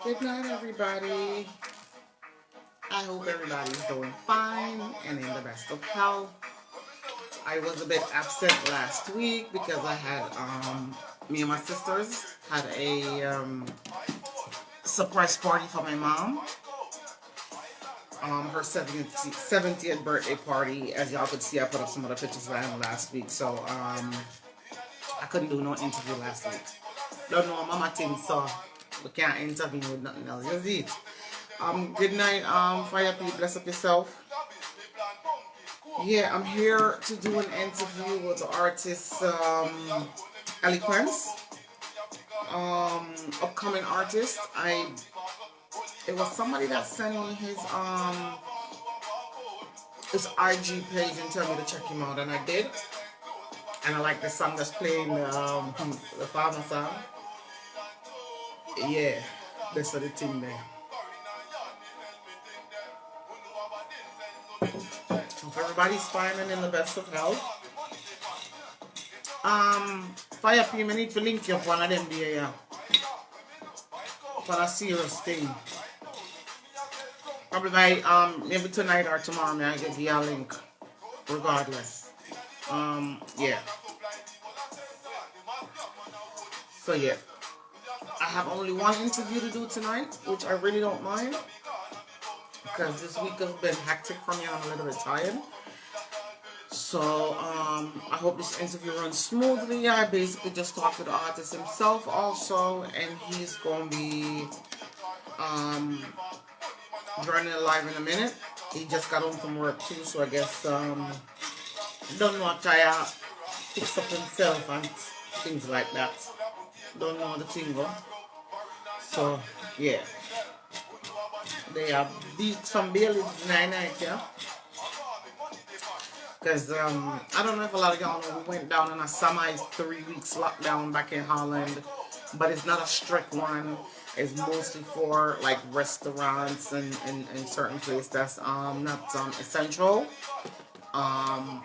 Good night, everybody. I hope everybody's doing fine and in the best of health. I was a bit absent last week because I had me and my sisters had a surprise party for my mom. Her 70th birthday party. As y'all could see, I put up some of the pictures I had last week. So I couldn't do no interview last week. Don't know, Mama Tim, so we can't interview with nothing else. You see it. Good night, Fire P. Bless up yourself. Yeah, I'm here to do an interview with the artist Eloquence. Upcoming artist. It was somebody that sent me his IG page and told me to check him out, and I did. And I like the song that's playing, the farmer song. Yeah, that's the thing there. Hope everybody's fine and in the best of health. Fire P, I need to link you up one of them there, yeah. For a serious thing. Probably by maybe tonight or tomorrow, man, I give you a link. Regardless. Yeah. So yeah. I have only one interview to do tonight, which I really don't mind. Because this week has been hectic for me and I'm a little bit tired. So I hope this interview runs smoothly. I basically just talked to the artist himself also, and he's gonna be joining live in a minute. He just got home from work too, so I guess don't know what I fix up himself and things like that. Don't know the thing go. So yeah. They have beat some Bailey's night, yeah. Because I don't know if a lot of y'all know, we went down on a semi 3 weeks lockdown back in Holland, but it's not a strict one. It's mostly for like restaurants and certain places that's not essential.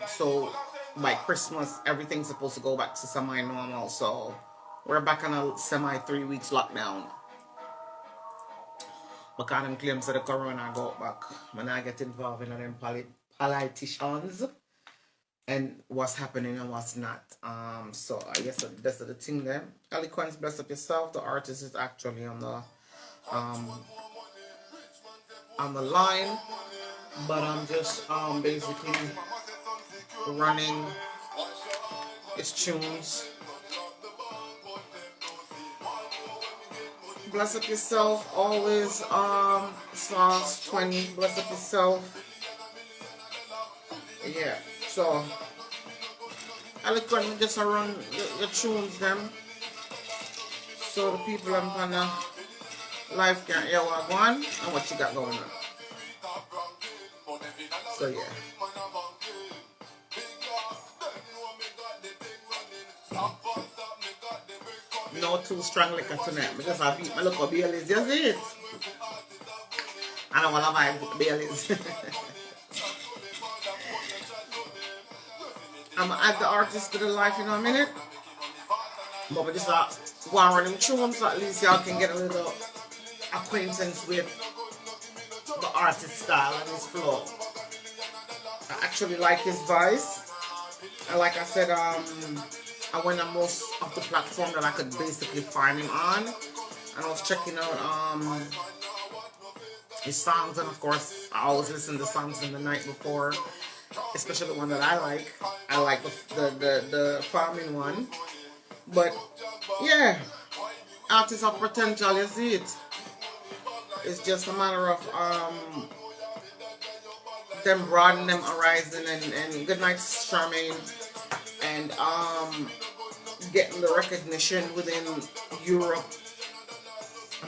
So by Christmas everything's supposed to go back to semi-normal. So we're back on a semi 3 weeks lockdown. Because them claims that the corona go back when I get involved in them politicians and what's happening and what's not. So I guess that's the thing there. Eloquence, bless up yourself. The artist is actually on the line, but I'm just basically running his tunes. Bless up yourself. Always Psalms 20. Bless up yourself. Yeah. So Eloquent just run your tunes them. So the people I'm gonna live can hear what I want and what you got going on. So yeah. No too strong liquor tonight because I beat my local Baileys. You see it? I don't want to vibe with Baileys. I'm going to add the artist to the life in a minute. But we just go and run them tunes so at least y'all can get a little acquaintance with the artist style and his flow. I actually like his voice. And like I said, I went on most of the platform that I could basically find him on, and I was checking out his songs, and of course I always listen to songs in the night before, especially the one that I like. I like the farming one, but yeah, artists have potential, you see it. It's just a matter of them broadening them horizon and good night Charmaine, and getting the recognition within Europe,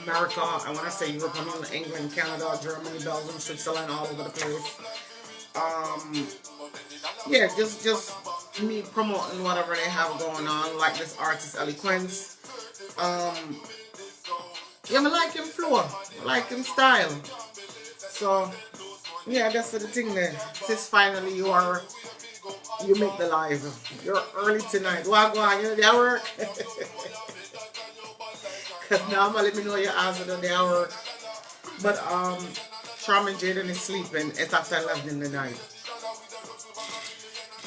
America, and when I say Europe, I mean England, Canada, Germany, Belgium, Switzerland, all over the place. Yeah, just me promoting whatever they have going on, like this artist Eloquence. Yeah, I like him flow, I like him style. So yeah, that's the thing there. Since finally you make the live. You're early tonight. Wagwan, you know, they work. Because normally me know you answer the hour. But Charm and Jaden is sleeping. It's after 11 in the night.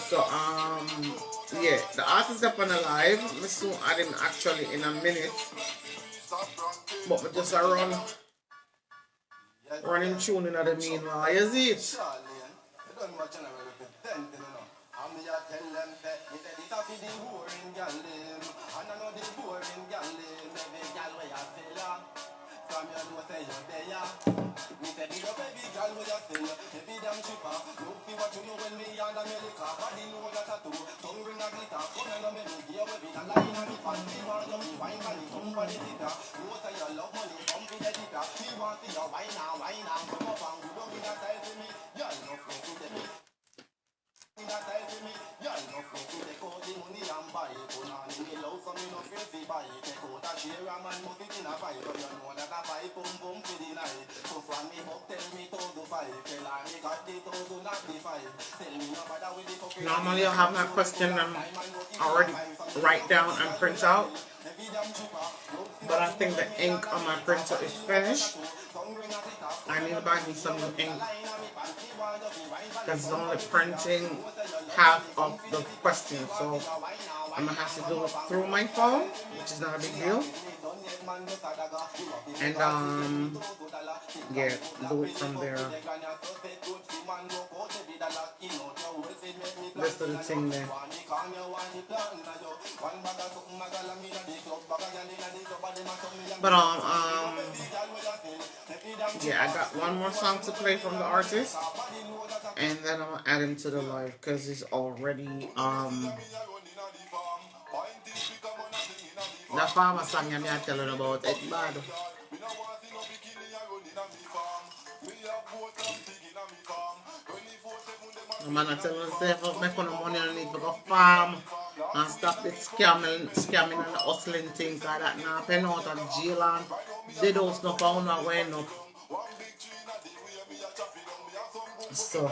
So yeah, the artist up on alive. Me soon add him actually in a minute. But we just running tune in the meanwhile. You see it? I'm the tell them that me say this a fi the boring gal them, and I know the boring gal them. Every gal where you sell ya, from you know say you there. Me say big up every gal where you sell, every damn cheaper. Look see what you know when me and America, body know that I do. Tongue ring a glitter, come and make me gear with it. A line on the fancy one, you me wine money, somebody sitter. You say you love money, come with the ticker. Me want see you wine and come up and go down in a style to me. Girl, no flow to the beat. That I see me, y'all no free to take out the money and buy it. Put on in the low, so me no free to buy it. Take out a share a man must fit in a fight, but you know that a fight pum for the night. So from me up, tell me 1,005. Tell her me got the 1,000 not the 5. Tell me no bother with the fucking. Normally I have my question already write down and print out. But I think the ink on my printer is finished. I need to buy me some new ink. That's only printing half of the question, so I'm gonna have to do it through my phone, which is not a big deal. And yeah, do it from there. Rest of the thing there. But yeah, I got one more song to play from the artist, and then I'm gonna add him to the live because he's already the farmer song I'm telling about it bad. The man I tell himself make no money and need to go farm and stop the scamming and the hustling thing, cause that now pen out of jail and they don't know for not going up. So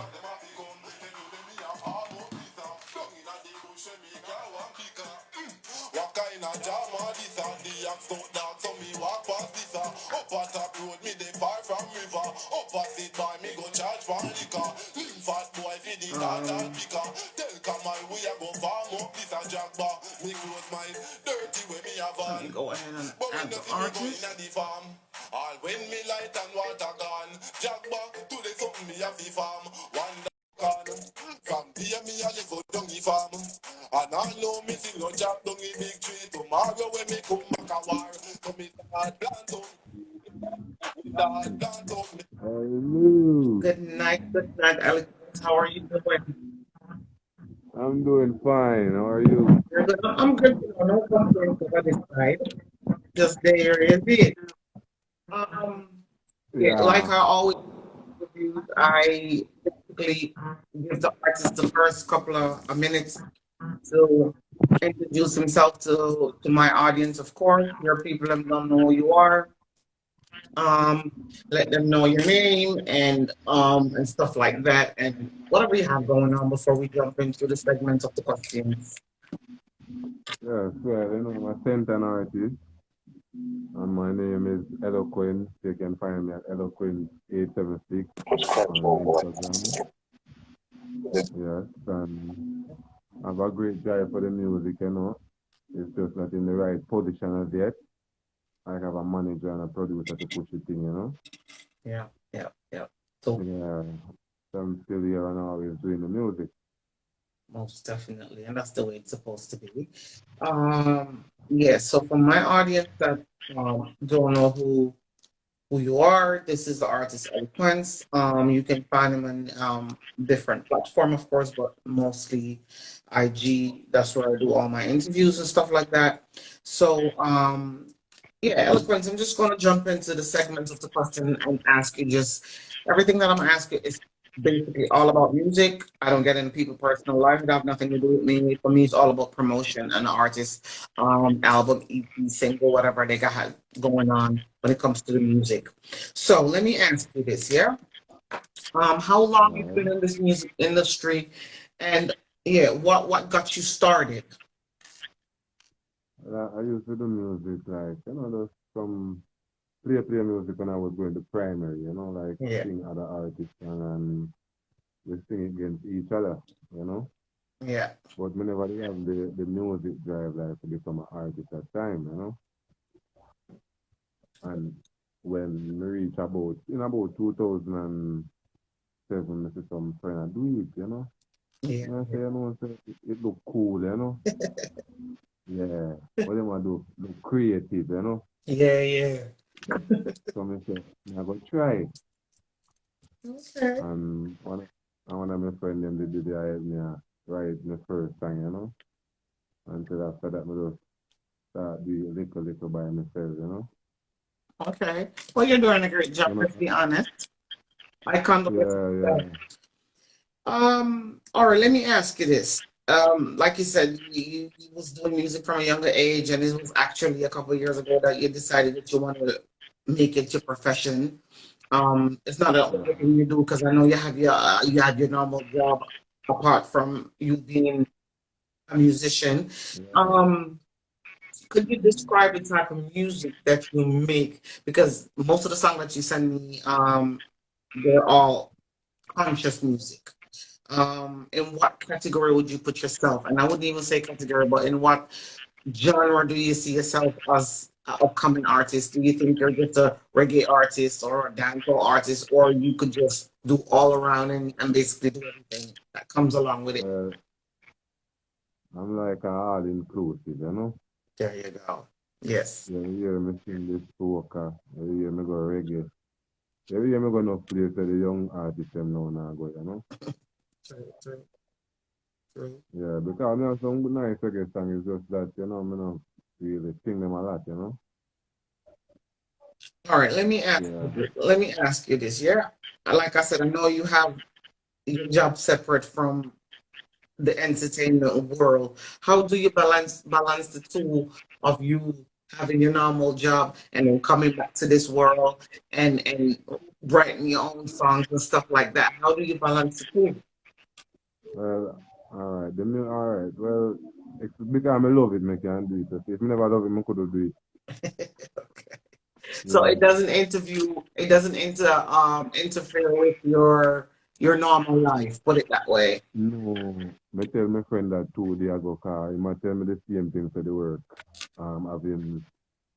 what kind of drama this and the axe don't dance so me walk past this up a top road me they far from river up a sit by me go charge for liquor lean fat boy for the start and picker tell Kamal we a go farm up this a jack bar me close my dirty way me have on go ahead and add the artist the farm all when me light and water gone jack bar to the something me have the farm one from here me a live out down the farm and I know me still no job down the big tree tomorrow when me come back a war so me start plant up Hello. Good night, Alex. How are you doing? I'm doing fine. How are you? You're good. I'm good. No complaints over this side. Just there is it. Um, yeah, like Yeah. I always do, I typically give the artist the first couple of minutes to introduce himself to my audience. Of course, your people that don't know who you are. Let them know your name and stuff like that, and whatever you have going on before we jump into the segments of the questions. Yeah, so you know, I'm a Senton artist, and my name is Eloquent. You can find me at Eloquent876 on Instagram. Yes, and I have a great drive for the music, you know. It's just not in the right position as yet. I have a manager and a producer to push it in, you know. Yeah, yeah, yeah. So Yeah, so I'm still here and always doing the music. most definitely, and that's the way it's supposed to be. Yeah. So for my audience that don't know who you are, this is the artist Eloquence. You can find him on different platform, of course, but mostly IG. That's where I do all my interviews and stuff like that. So yeah, Eloquence, I'm just going to jump into the segments of the question and ask you just everything that I'm asking is basically all about music. I don't get into people's personal life. It have nothing to do with me. For me, it's all about promotion and the artist, album, EP, single, whatever they got going on when it comes to the music. So let me ask you this, yeah? How long you Alright. been in this music industry, and yeah, what got you started? I used to do music like, you know, those some play music when I was going to primary, you know, like Yeah. sing other artists and we sing against each other, you know. Yeah. But we never have the music drive like to become an artist at time, you know. And when we reach about 2007, I see some friend I do it, you know. Yeah. And I say, you know, say, it look cool, you know. Yeah. What they want to do, look creative, you know. Yeah. Yeah. So I say, I go try. Okay. And one of my friends them they did help me write my first song, you know. Until after that, I just start doing little by myself, you know. Okay. Well, you're doing a great job, You know, let's be honest. I congratulate yeah, you. yeah. All right, let me ask you this. Like you said, you was doing music from a younger age, and it was actually a couple of years ago that you decided that you want to make it your profession. It's not an only thing you do because I know you have your normal job apart from you being a musician. Yeah. Um, could you describe the type of music that you make? Because most of the songs that you send me, they're all conscious music. In what category would you put yourself? And I wouldn't even say category, but in what genre do you see yourself as an upcoming artist? Do you think you're just a reggae artist or a dancehall artist, or you could just do all around and basically do everything that comes along with it? Well, I'm like an all inclusive, you know. There you go. Yes. Yeah, you hear me sing this soca, you hear me go reggae. You hear me go no place where the young artists them now go, you know. True, true, true. Yeah, because me have some nice reggae song is just that, you know, me not really sing them a lot, you know. All right, Yeah. let me ask you this. Yeah. Like I said, I know you have your job separate from the entertainment world. How do you balance the two of you having your normal job and then coming back to this world and writing your own songs and stuff like that? How do you balance the two? Well, all right. All right. Well, it's because I love it, me can do it. But if me never love it, me couldn't do Okay. it. So Yeah. it doesn't interfere with your normal life, put it that way. No, me tell my friend that 2 days ago, cause he might tell me the same thing for the work. Of him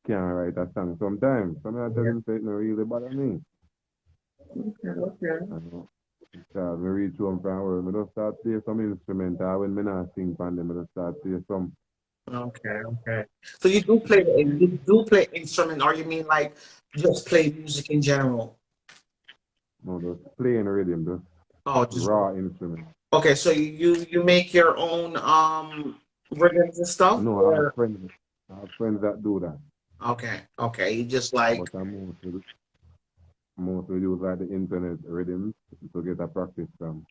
can write a song sometimes. So I tell Yeah. him say it no really bother me. Okay, okay. You know. Because me reach home from work, me just start play some instrument. Or when me not sing from them, me just start play some. Okay, okay. So you do play instrument, or you mean like just play music in general? No, just playing rhythm, just Oh, just raw instrument. okay. So you make your own rhythms and stuff, No, or I have friends that do that. okay, okay. You just like But I mostly use like the internet rhythms to get a practice from.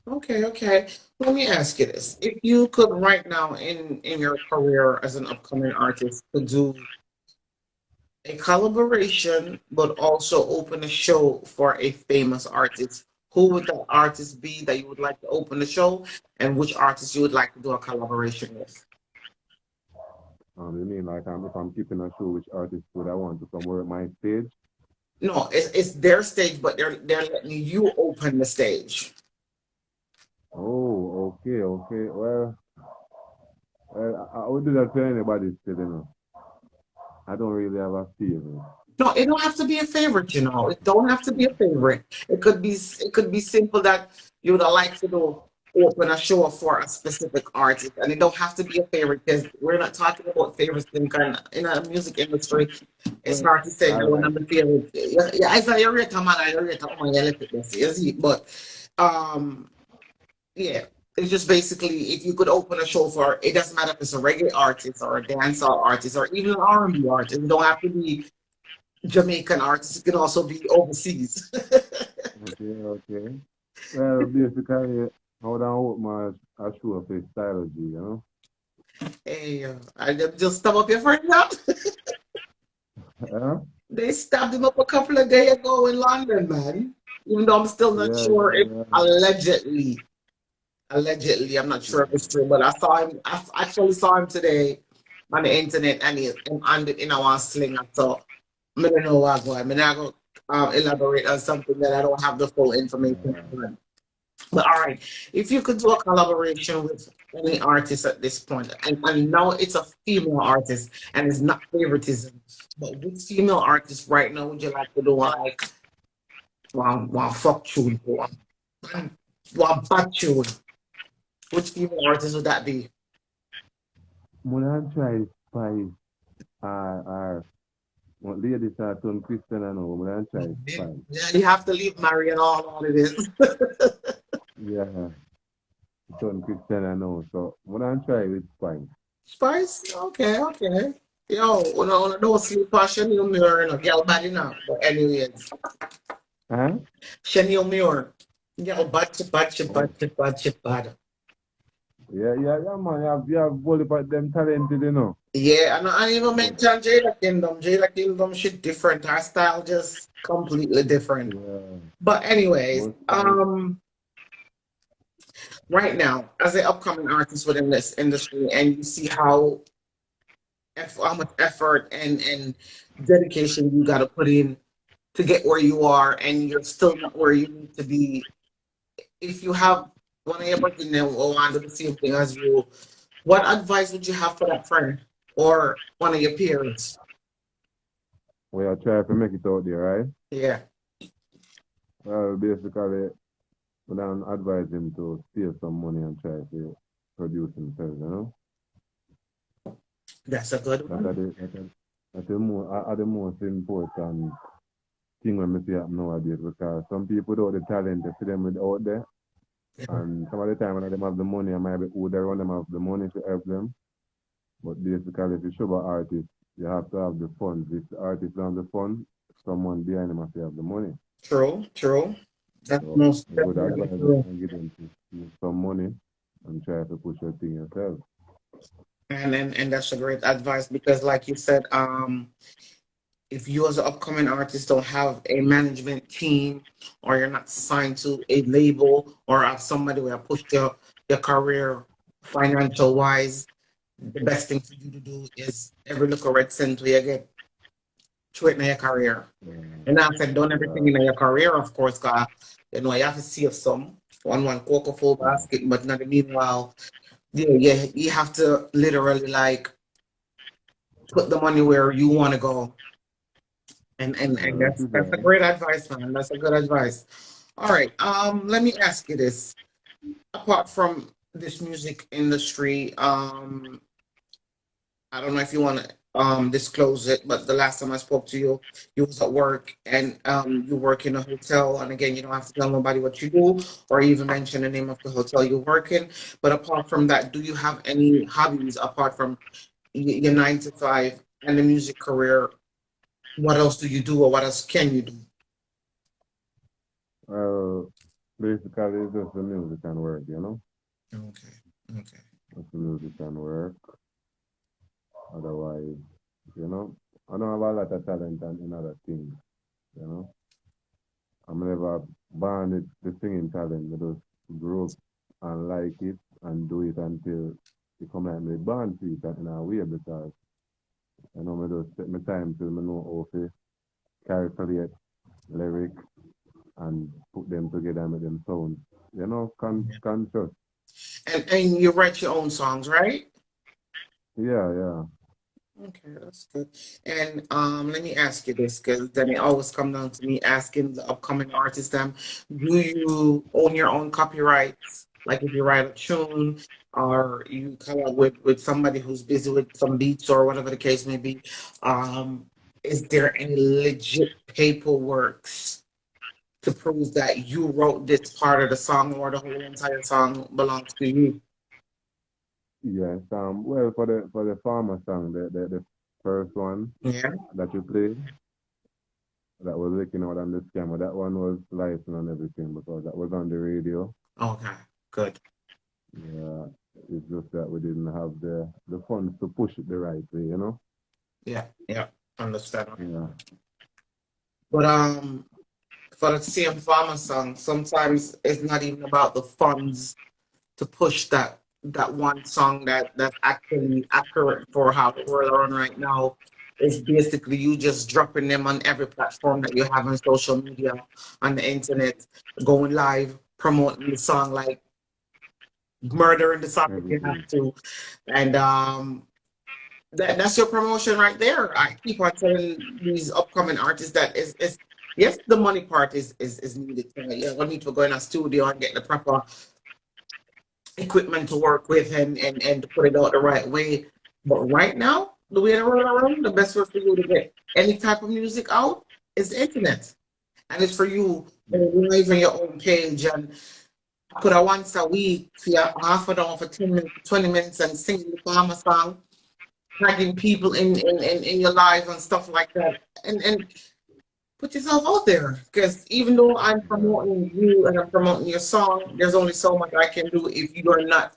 okay, okay. Let me ask you this: if you could right now in your career as an upcoming artist to do a collaboration, but also open a show for a famous artist. Who would that artist be that you would like to open the show, and which artist you would like to do a collaboration with? You mean like if I'm keeping a show, which artist would I want to come work my stage? No, it's their stage, but they're letting you open the stage. Oh, okay, okay. Well, I would do that to anybody still, you know. I don't really have a favorite. No, it don't have to be a favorite, you know. It don't have to be a favorite. It could be simple that you would like to do open a show for a specific artist, and it don't have to be a favorite because we're not talking about favorites in a music industry. It's Well, hard to say all that one right. of the favorite. Yeah, yeah, I say you're right, man. You're right, man. You let it go, you see. But um, yeah, it's just basically if you could open a show for it doesn't matter if it's a reggae artist or a dancehall artist or even an R&B artist. It don't have to be Jamaican artists. It can also be overseas. Okay, okay. Well, basically, I would hope my a show of stylogy, you know. Hey, I just stab up your friend now. Yeah, They stabbed him up a couple of days ago in London, man. Even though I'm still not yeah, sure if yeah, allegedly, I'm not sure if yeah. it's true, but I actually saw him today. on the internet and in our sling. So I don't know what going. I'm not going elaborate on something that I don't have the full information on. But all right, if you could do a collaboration with any artist at this point, and now it's a female artist and it's not favoritism, but which female artist right now would you like to do like one fuck tune, one bad tune? Which female artist would that be? Muna try Spice or what ladies are turn Christian and all. Muna try Spice. Yeah, you have to leave Marion all it is. Yeah, turn Christian and all. So muna try with Spice. Spice? Okay, okay. Yo, don't sleep on Chanel Muir, no girl body now. But anyways, Huh? Chanel Muir. Girl bad. Yeah, man. You have whole about them talented, you know. Yeah, and I even mentioned Jada Kingdom. Jada Kingdom shit different. Her style just completely different. Yeah. But anyways, Most right now, as an upcoming artist within this industry, and you see how much effort and dedication you got to put in to get where you are, and you're still not where you need to be. If you have one of your buddies now or want to do the same thing as you, what advice would you have for that friend or one of your peers? we are trying to make it out there, right? Yeah, Well, basically, we don't advise him to steal some money and try to produce himself, you know. that's a good That's one. the most important thing when we see happen nowadays because some people without the talent, they see them out there. Yeah. And some of the time when they have the money, I might be who they run them have the money to help them. But basically, if you show an artist, you have to have the funds. If the artist don't have the fund, someone behind him has to have the money. True. That's So most you would definitely advise them true. and give them to use some money and try to push your thing yourself. And that's a great advice because, like you said, if you as an upcoming artist don't have a management team or you're not signed to a label or have somebody who will push your career financial wise, the best thing for you to do is every little red cent where you get straight in your career. Yeah. And I said, done everything Yeah. in your career, of course, because you have to save some. One cocoa full basket, but not the meanwhile, you have to literally like put the money where you want to go. And That is that's a right. great advice, man. That's a good advice. All right. Let me ask you this. Apart from this music industry, I don't know if you want to disclose it, but the last time I spoke to you, you was at work and you work in a hotel. And again, you don't have to tell nobody what you do or even mention the name of the hotel you work in. But apart from that, do you have any hobbies apart from your 9 to 5 and the music career? What else do you do or what else can you do? Basically, it's just the music and work, you know? Okay. Okay. Just the music and work. Otherwise, you know, I don't have a lot of talent and in other things, you know? I'm never born with the singing talent. I just grew up and like it and do it until it come like me born to it in a way because, you know, I just take my time till I know how to calculate lyrics and put them together and make them sound, you know, conscious. And you write your own songs, right? Yeah. Okay, that's good. And let me ask you this, because then it always come down to me asking the upcoming artists them, do you own your own copyrights? Like if you write a tune or you come up with somebody who's busy with some beats or whatever the case may be, um, is there any legit paperwork to prove that you wrote this part of the song or the whole entire song belongs to you? Yes. Well, for the farmer song, the first one Yeah. that you played, that was leaking out on the scammer. That one was licensed and everything because that was on the radio. Okay. Good. Yeah, it's just that we didn't have the funds to push it the right way, you know? Yeah. Yeah. Understand. Yeah. But for the same farmer song, sometimes it's not even about the funds to push that. that one song that's actually accurate for how the world are on right now. It's basically you just dropping them on every platform that you have on social media, on the internet, going live, promoting the song like murdering the song if you have Everything. to. And that's your promotion right there. I keep on telling these upcoming artists that is yes, the money part is needed. You're gonna need to go in a studio and get the proper equipment to work with and to put it out the right way. But right now, the way the world around, the best way for you to get any type of music out is the internet. And it's for you to live on your own page and put a once a week for your half an hour for 10 minutes, 20 minutes and sing the farmer song, tagging people in your lives and stuff like that. And put yourself out there. Because even though I'm Yeah. promoting you and I'm promoting your song, there's only so much I can do if you are not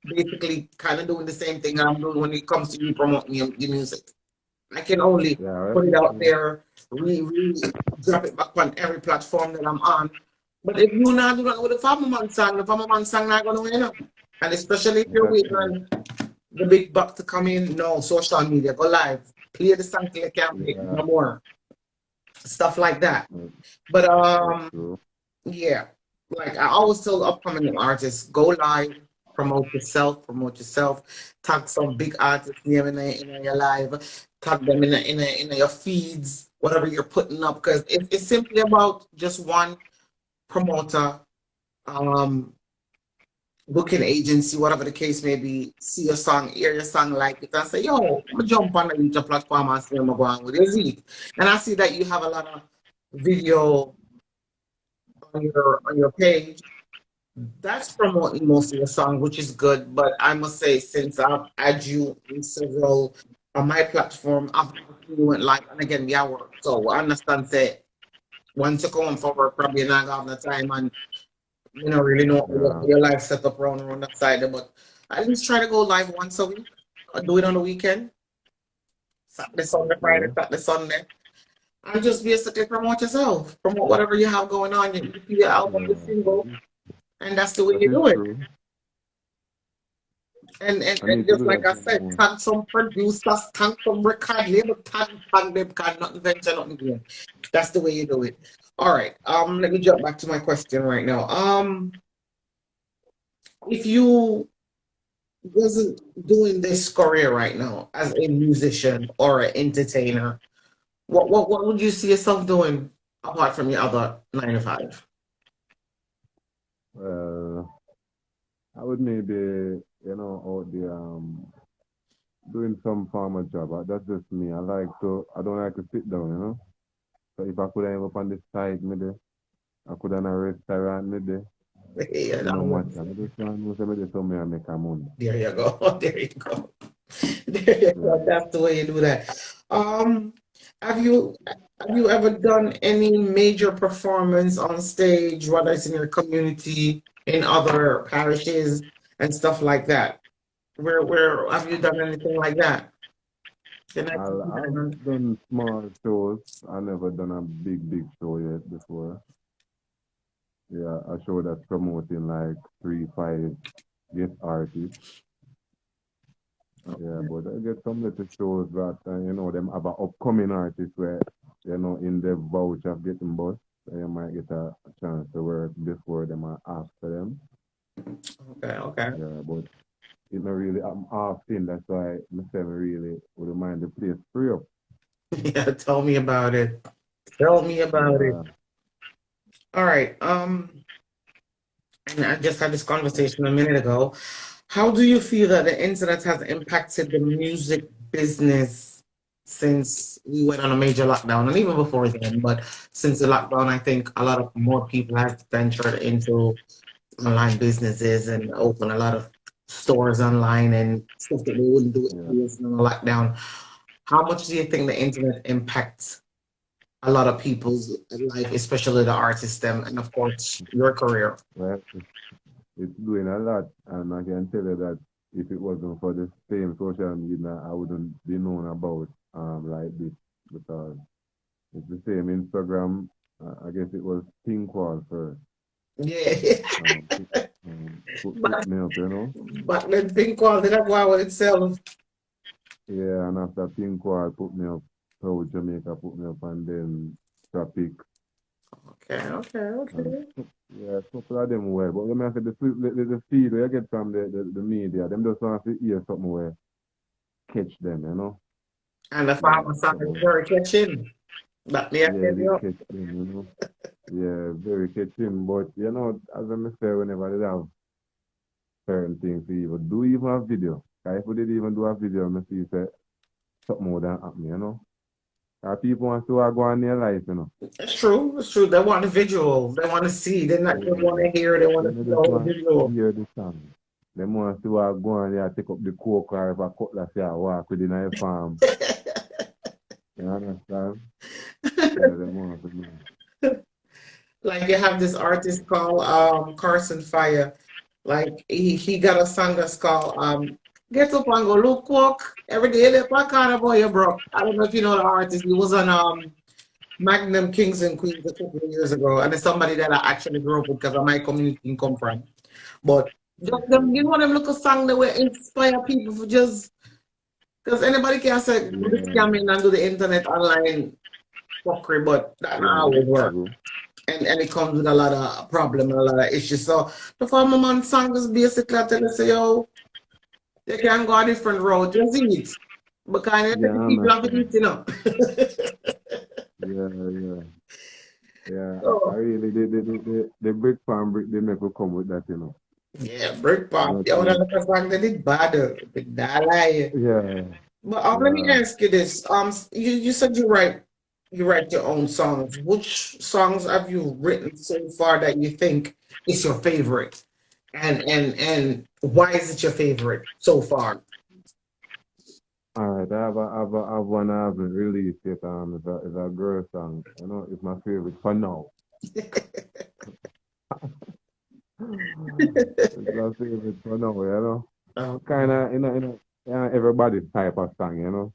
basically kind of doing the same thing I'm doing when it comes to you promoting your music. I can only Yeah, put it out everything. there, drop it back on every platform that I'm on. But if you not doing it with the Farmer Man song not gonna win up. And especially if you're waiting Exactly. on the big buck to come in, no, social media, go live, play the song till you can't wait Yeah. no more. Stuff like that. That's But that's true. yeah, like I always tell upcoming artists, go live, promote yourself, tag some big artists name in your live, tag them in your feeds, whatever you're putting up, because it's simply about just one promoter, um, booking agency, whatever the case may be, see your song, hear your song, like it, and say, yo, I'm gonna jump on the YouTube platform and see I'm going with your Z. And I see that you have a lot of video on your page that's promoting most of your song, which is good. But I must say, since I've had you in several on my platform, I've you went live, and again, we are work. So I understand that once you come for work, probably not have the time and you know really know Yeah. your life set up around that side. But at least try to go live once a week. Or do it on the weekend, Saturday, Sunday, Friday, Okay. Saturday, Sunday. And just basically promote yourself, promote whatever you have going on, your album, your Yeah. single, and that's the way That you is do it. true. And I and need to just do like that I some said, more. thank some producers, thank some record label, thank them, can nothing venture, nothing gain. That's the way you do it. All right. Let me jump back to my question right now. If you wasn't doing this career right now as a musician or an entertainer, what would you see yourself doing apart from your other 9 to 5? Well, I would maybe, out there doing some farmer job. That's just me. I don't like to sit down. So if I could have up on the side, maybe I could have a restaurant, maybe. Yeah, You know, much. I just want to maybe somewhere I make a money. there you go. There you go. There you go. Yeah. That's the way you do that. Um, have you ever done any major performance on stage, whether it's in your community, in other parishes, and stuff like that? Where have you done anything like that? Can I take you I've down? done small shows. I never done a big show yet before. Yeah, a show that's promoting like 3, 5 guest artists. Yeah, but I get some little shows that them have a upcoming artists where in the voucher of getting bus, you might get a chance to work before them or after them. Okay, okay. Yeah, but it not really I'm often. That's why myself really would mind the place free up. Yeah, tell me about it. Tell me about it. Yeah, All right. And I just had this conversation a minute ago. How do you feel that the internet has impacted the music business since we went on a major lockdown, and even before then? But since the lockdown, I think a lot of more people have ventured into online businesses and open a lot of stores online and stuff that they wouldn't do if yeah. we was in a lockdown. How much do you think the internet impacts a lot of people's life, especially the artists, them, and of course your career? Well, it's doing a lot, and I can tell you that if it wasn't for the same social media, I wouldn't be known about like this because it's the same Instagram. I guess it was Tinkwall first. Yeah. Um, But me up, you know. but then Pink quality that why with itself. Yeah, and after Pink Quad put me up, Proud Jamaica put me up, and then Tropic. Okay, okay, And okay. yeah, a couple of them well. But let me say the feed where you get from the media, them just want to hear something where catch them, you know. And the Yeah, farmer song is so very catching. That me I yeah, tell they you. catch them, you know. Yeah, very catching. But you know, as I say, whenever they have certain things to even do, even a video. 'Cause if we did even do a video, I see say something more than happen, you know. People want to go on their life, you know. It's true. It's true. They want the visual. They want to see. They not just want Yeah. to hear. They want Then to see they the just whole want to visual. hear the song. Them want to go on there, take up the coke or if a cutlass here, walk within a farm. You understand? Yeah, them want to know. Like you have this artist called Carson Fire. Like he got a song that's called Get Up and Go Look Walk every day. Look what kind of boy you broke. I don't know if you know the artist. He was on Magnum Kings and Queens a couple of years ago, and it's somebody that I actually grew up with because of my community come from. But just them, you know them little song that will inspire people for just because anybody can say do the Yeah, scamming and do the internet online fuckery, but that not yeah, how it that's work. true. And it comes with a lot of problem and a lot of issues. So the farmer man song is basically telling us, yo, you can go a different road, just eat. Because Yeah, the I people have to understand. eat, you know. Yeah, yeah, yeah. I So really, the brick farm brick, they make will come with that, you know. yeah, break You pop. know, Yeah, so, one of the song that did bad, big lie. yeah, But let me yeah. ask you this. You said you write your own songs. Which songs have you written so far that you think is your favorite? And why is it your favorite so far? All right, I have one I haven't released yet. It's a girl song. You know, it's my favorite for now. It's my favorite for now. You know, kind Okay. of, everybody's type of song. You know,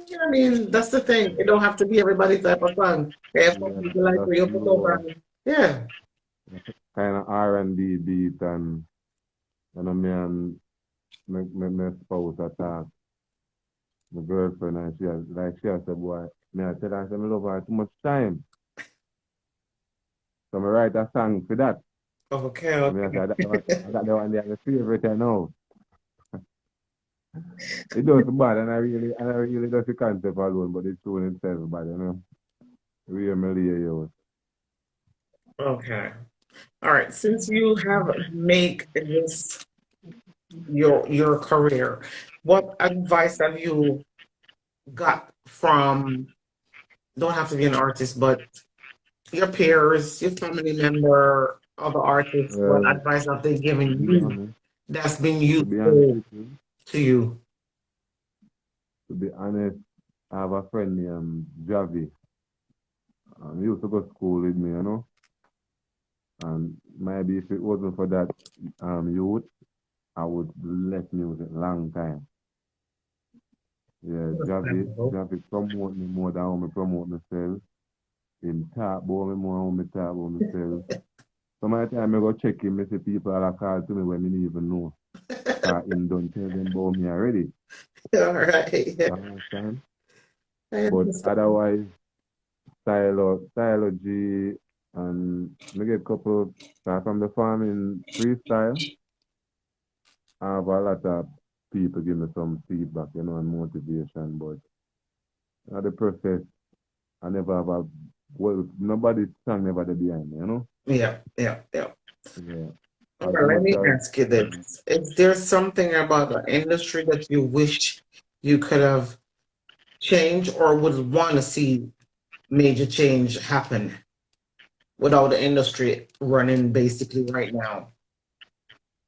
Yeah, I mean, that's the thing. It don't have to be everybody type of song. If some yeah, people like that's where you put over. slow, Yeah. kind of R&B beat, and me and my spouse attack my girlfriend, and she has said, boy, me I tell her, I said, me love her too much time, so me write a song for that. Okay, I mean, I said, okay. I got the one there, my favorite, I know. It does bad, and I really just the concept alone, but the tune itself bad, you know. Real Melia, yo. Okay. All right. Since you have make this your career, what advice have you got from don't have to be an artist, but your peers, your family member, other artists, what Well, advice have they to given be you honest, that's been to be honest useful with you, to you? to be honest, I have a friend named Javi. He used to go to school with me, you know. And maybe if it wasn't for that youth, I would left music long time. Yeah, Understandable. Javi promote me more than how me promote myself. Him talk about me more than how me talk about myself. Some of the time I go check him, I see people that call to me when me didn't even know. Cause him don't tell them about me already. All right. You understand? I But understand. otherwise, Stylo G, and me get couple from the farming freestyle. I have a lot of people give me some feedback, and motivation. But the process, I never have a nobody's song never there behind me, you know? Yeah, yeah, yeah. Yeah. All As right, let much me as ask you this. Is there something about the industry that you wish you could have changed or would want to see major change happen without the industry running basically right now?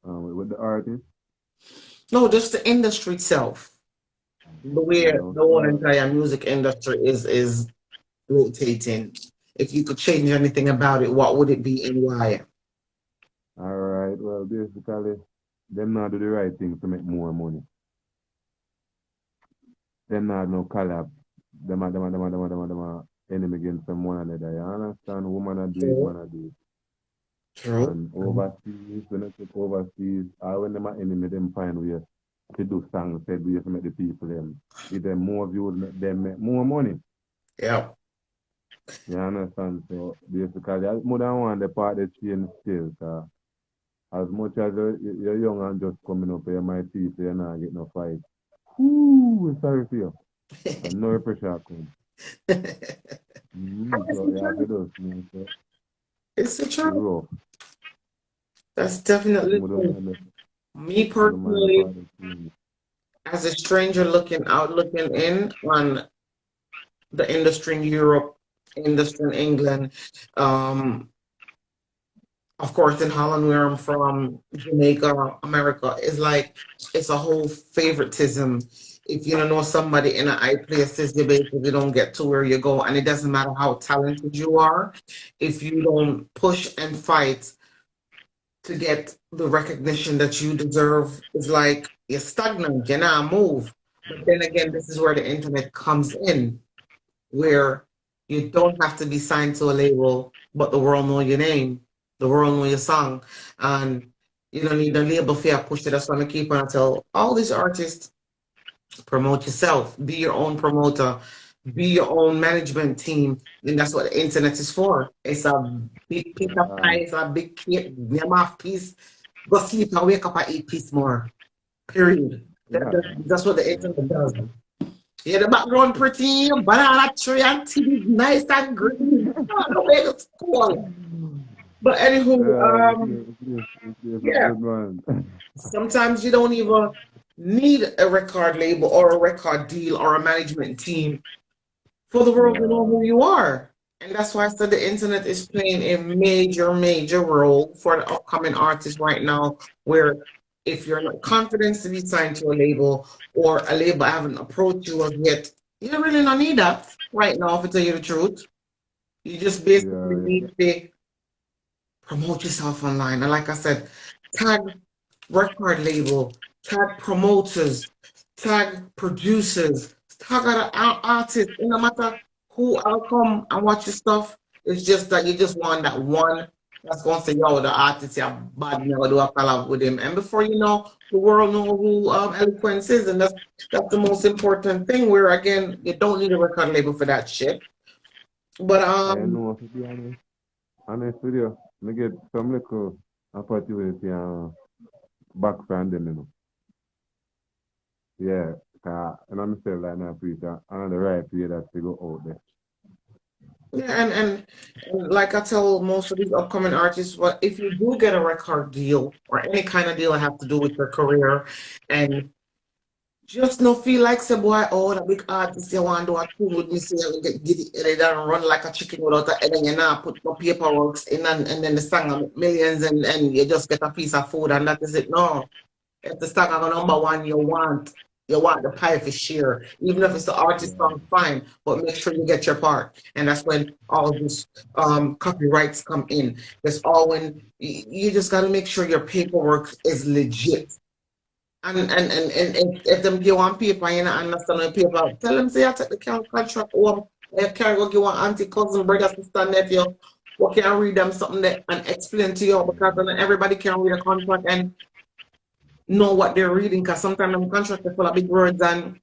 with the artist, No, just the industry itself. The way well, the whole well, entire music industry is rotating. If you could change anything about it, what would it be and why? all right. Well, basically, them not do the right thing to make more money. Them not no collab. Them are enemy against them one another. You understand? Woman a do it, So, man a do it. True. And overseas, when I took overseas, when them are enemy, them find ways to do songs, said ways to make the people them give them more views, make them make more money. Yeah. You understand? So basically, more than one the part they change still. As much as you're young and just coming up, you might see so you're not getting no fight. Ooh, sorry for you. And no pressure come. It's So the you have to truth. do something. So It's the it's truth. rough. That's definitely More true. than mind Me the personally, part they change. as a stranger looking out, looking in on the industry in Europe, industry in England, um, of course in Holland where I'm from, Jamaica, America, is like it's a whole favoritism. If you don't know somebody in a high places, you basically don't get to where you go, and it doesn't matter how talented you are, if you don't push and fight to get the recognition that you deserve, it's like you're stagnant, you not move. But then again, this is where the internet comes in, where you don't have to be signed to a label, but the world know your name, the world know your song, and you don't need a label for you to push it. That's why I keep on tell all these artists, promote yourself, be your own promoter, be your own management team, and that's what the internet is for. It's a big piece of pie, it's a big cake, your mouthpiece. Go sleep and wake up at 8 piece more. Period. Yeah. That's what the Yeah. internet does. Yeah, the background pretty, banana tree and tea nice and green. Oh, the way it's cool. But anywho, It's a yeah, good one. sometimes you don't even need a record label or a record deal or a management team for the world to know Yeah. who you are. And that's why I said the internet is playing a major, major role for the upcoming artists right now, where if you're not confident to be signed to a label or a label haven't approached you as yet, you don't really not need that right now, to tell you the truth. You just basically Yeah. need to promote yourself online. And like I said, tag record label, tag promoters, tag producers, tag other artists. It no matter who I'll come and watch your stuff. It's just that you just want that one that's gonna say, yo, the artist, yeah, bad me, I do a collab with him. And before you know, the world know who Eloquence is, and that's the most important thing. Where again, you don't need a record label for that shit. But I know, to be honest with you, I get some little opportunity back from them, you know. Yeah, and I'm still like now, Peter, and the right way that to go out there. yeah, and like I tell most of these upcoming artists, what if you do get a record deal or any kind of deal that have to do with your career, and just no feel like say boy, oh, that big artist you want to do a tune with me, say you get it and run like a chicken without a head, and you now put no paperwork in, and then the song will make millions, and you just get a piece of food, and that is it. No, if the song are number one, you want the pie for share. Even if it's the artist Yeah, song, fine, but make sure you get your part. And that's when all these copyrights come in. That's all when you just got to make sure your paperwork is legit. And if them give one paper, you not understand the paper, tell them say I take the contract home. You can't go give one auntie, cousin, brother, sister, nephew. We can read them something that and explain to you because then everybody can read a contract and know what they're reading because sometimes them contracts are full of big words, and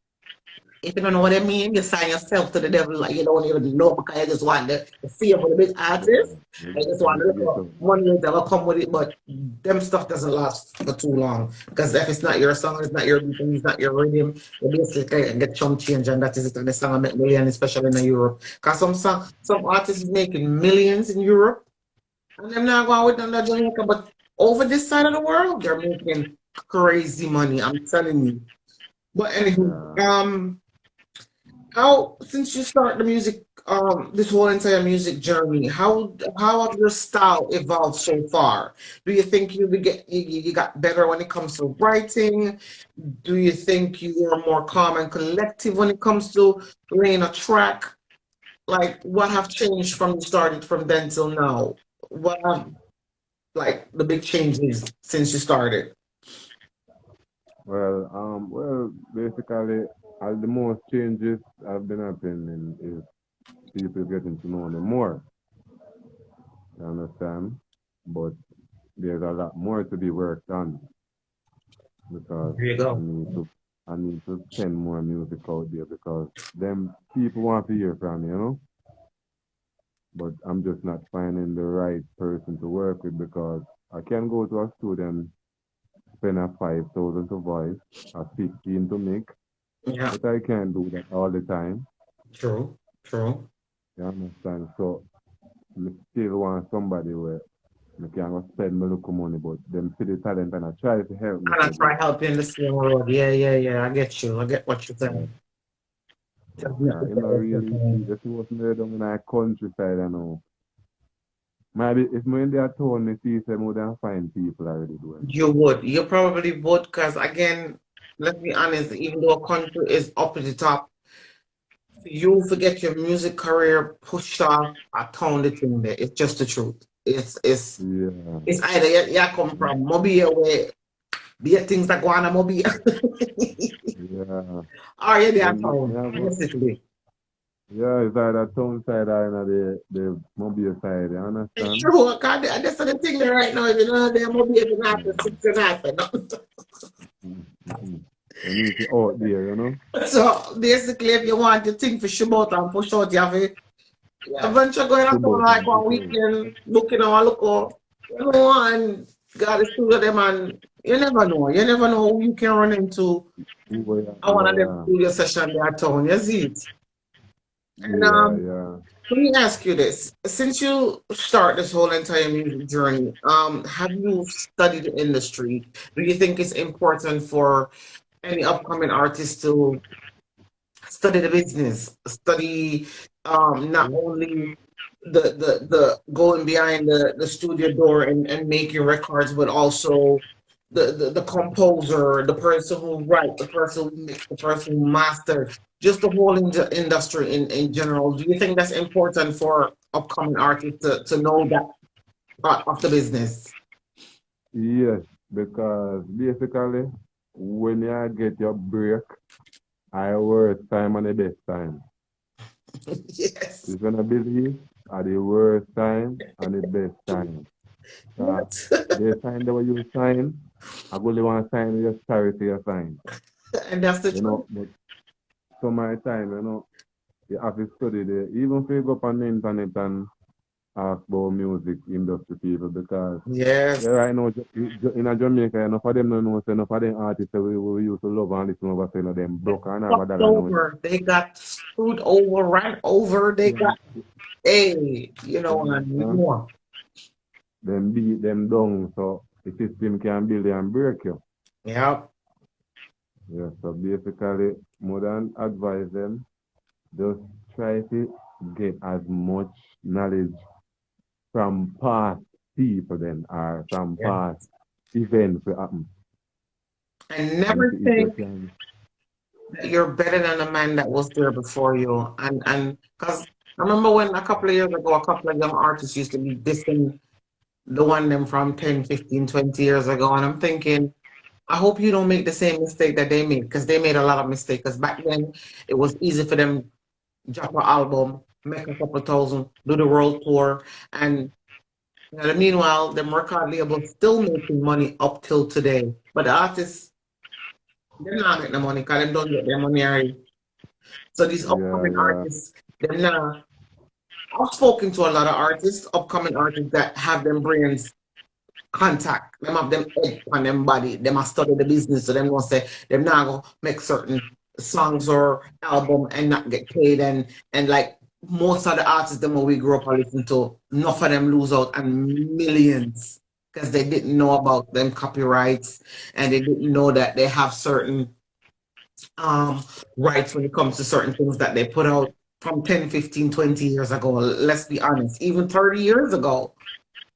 if you don't know what they mean, you sign yourself to the devil like you don't even know because you just want the favor of the big yeah. artist. You I get, just you want get, to you look get up some. money that will come with it, but them stuff doesn't last for too long. Because if it's not your song, it's not your beat, it's not your rhythm, you basically get chump change, and that is it. And the song will make millions, especially in Europe. Because some artists is making millions in Europe, and them not going with them to Jamaica, but over this side of the world, they're making crazy money. I'm telling you. But anywho, Yeah. how since you start the music, this whole entire music journey, how have your style evolved so far? Do you think you got better when it comes to writing? Do you think you are more calm and collective when it comes to laying a track? Like, what have changed from you started from then till now? What have like the big changes since you started? Basically, as the most changes have been happening is people getting to know them more. You understand? but there's a lot more to be worked on because There you I go. need to I need to send more music out there because them people want to hear from me, you know. But I'm just not finding the right person to work with because I can go to a studio and spend a 5,000 to voice, a 15 to make, Yeah, but I can't do that all the time. true, true. You understand? So I still want somebody where I can go spend my little money, but them see the talent and I try to help me And I to try do. helping the same road. Yeah, yeah, yeah. I get you. I get what you're Yeah. saying. Definitely You get know, what you're really, saying. if it was made down in our countryside, I know. Maybe if me in their town, me see some more than find people already doing it. You would. You probably would, because again, let's be honest, even though a country is up at the top, you forget your music career pushed off a town the thing there. It's just the truth. Yeah. It's either you come from Mobile where be things that go on in Mobile. Yeah. Or you're there Then me town, have a, basically. yeah, it's either town side or in the mobile side, you It's understand? true. That's the thing there right now. If you know they're Mobile, if you have to Mm, fix it happen. You need to out there, you know? So basically, if you want to think for Shibata and push out, you have to eventually going Push up on about like and one push out. weekend, looking on, look up, you know, and got to studio them, and you never know. You never know who you can run into. I want to them Yeah, studio session there town. You see it. And yeah, yeah. let me ask you this: since you start this whole entire music journey, have you studied the industry? Do you think it's important for any upcoming artist to study the business, study not Yeah. only the going behind the studio door and making records, but also the composer, the person who write, the person who mix, the person who master, just the whole industry in general. Do you think that's important for upcoming artists to know that part of the business? Yes, because basically, when you get your break, I work time and the best time. Yes. You're gonna believe at the worst time and the best time. Yes. The time that you sign, I only want to sign with your charity you sign. And that's the You truth. know, but some of the time, you have to study the even if you go up on the internet and ask about music industry people because Yes. yeah, right now in a Jamaica, enough of them don't know, so enough of them artists that we used to love and listen over, so them broke and have a Fucked dollar now. over. They got screwed over, ran over. They Yeah, got, hey, you you know, and understand? more. Them beat them down so the system can build you and break you. Yeah. Yeah, so basically, more than advise them, just try to get as much knowledge from past people then, or from Yeah. past events that happen. And And never if you think can, that you're better than the man that was there before you. And because I remember when a couple of years ago, a couple of young artists used to be dissing the one them from 10, 15, 20 years ago. And I'm thinking, I hope you don't make the same mistake that they made, because they made a lot of mistakes. Because back then, it was easy for them drop an album, make a couple of thousand, do the world tour, and meanwhile, the record label still making money up till today. But the artists, they're not making the money because they don't get their money already. So these yeah, upcoming yeah, artists, they're not. I've spoken to a lot of artists, upcoming artists that have them brains contact. Them have them head on them body. Them have studied the business. So them gonna say them not gonna make certain songs or album and not get paid and like most of the artists them what we grew up and listen to, enough of them lose out on millions because they didn't know about them copyrights and they didn't know that they have certain um rights when it comes to certain things that they put out from 10, 15, 20 years ago. Let's be honest, even 30 years ago.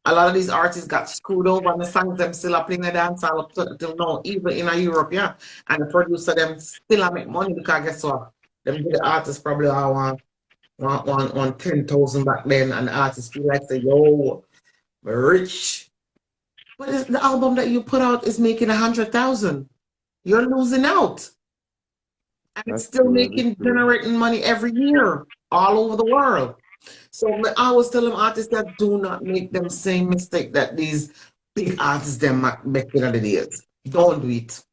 A lot of these artists got screwed over and the songs them still are playing the dance all up till now, even in Europe, yeah. And the producer them still a make money because guess what? Them the artists probably are want 10,000 back then and the artists feel like say, yo, we're rich. But the album that you put out is making 100,000. You're losing out. And it's that's still true, that is making true. generating money every year all over the world. So I always tell them artists that do not make them same mistake that these big artists them make in the days. Don't do it.